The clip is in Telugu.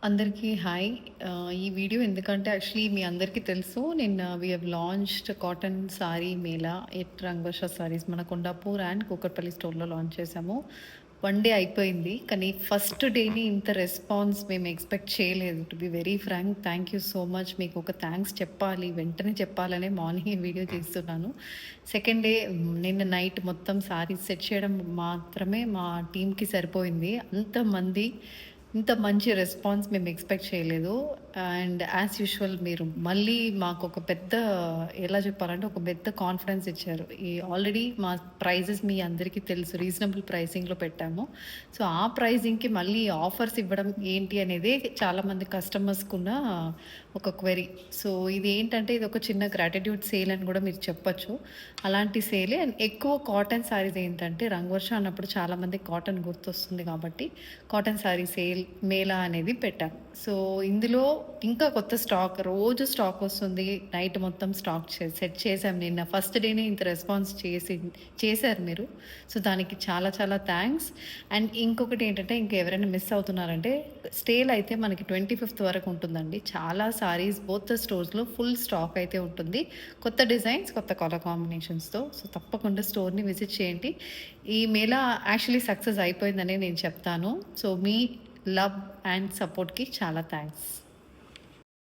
అందరికీ హాయ్. ఈ వీడియో ఎందుకంటే యాక్చువల్లీ మీ అందరికీ తెలుసు నిన్న we have launched cotton sari మేళా ఎట్ రంగవర్ష సారీస్ మన కొండాపూర్ అండ్ కూకట్పల్లి స్టోర్‌లో లాంచ్ చేశాము. 1 డే అయిపోయింది. కానీ ఫస్ట్ డేని ఇంత రెస్పాన్స్ మేము ఎక్స్‌పెక్ట్ చేయలేదు. To be very frank thank you so much. మీకు ఒక థాంక్స్ చెప్పాలి, వెంటనే చెప్పాలనే మార్నింగ్ ఈ వీడియో తీస్తున్నాను. సెకండ్ డే నిన్న నైట్ మొత్తం సారీస్ సెట్ చేయడం మాత్రమే మా టీమ్‌కి సరిపోయింది. అంతమంది ఇంత మంచి రెస్పాన్స్ మేము ఎక్స్‌పెక్ట్ చేయలేదు. అండ్ యాజ్ యూజువల్ మీరు మళ్ళీ మాకొక పెద్ద ఎలా చెప్పాలంటే ఒక పెద్ద కాన్ఫిడెన్స్ ఇచ్చారు. ఆల్రెడీ మా ప్రైజెస్ మీ అందరికీ తెలుసు. రీజనబుల్ ప్రైసింగ్‌లో పెట్టాము. సో, ఆ ప్రైజింగ్‌కి మళ్ళీ ఆఫర్స్ ఇవ్వడం ఏంటి అనేదే చాలామంది కస్టమర్స్‌కున్న ఒక క్వెరీ. సో, ఇదేంటంటే ఇదొక చిన్న గ్రాటిట్యూడ్ సేల్ అని గూడా మీరు చెప్పొచ్చు. అలాంటి సేలే. అండ్ ఎక్కువ కాటన్ శారీస్ ఏంటంటే రంగవర్ష అన్నప్పుడు చాలామందికి కాటన్ గుర్తొస్తుంది కాబట్టి కాటన్ శారీ సేల్ మేళా అనేది పెట్టాం. సో, ఇందులో ఇంకా కొత్త స్టాక్ రోజు స్టాక్ వస్తుంది. నైట్ మొత్తం స్టాక్ సెట్ చేసాం. నిన్న ఫస్ట్ డేనే ఇంత రెస్పాన్స్ చేశారు మీరు. సో, దానికి చాలా చాలా థ్యాంక్స్. అండ్ ఇంకొకటి ఏంటంటే ఇంకెవరైనా మిస్ అవుతున్నారంటే సేల్ అయితే మనకి 25th వరకు ఉంటుందండి. చాలా సారీస్ బోత్ ద స్టోర్స్‌లో ఫుల్ స్టాక్ అయితే ఉంటుంది. కొత్త డిజైన్స్, కొత్త కలర్ కాంబినేషన్స్‌తో. సో, తప్పకుండా స్టోర్‌ని విజిట్ చేయండి. ఈ మేళా యాక్చువల్లీ సక్సెస్ అయిపోయిందనే నేను చెప్తాను. సో, మీ లవ్ అండ్ సపోర్ట్‌కి చాలా థ్యాంక్స్.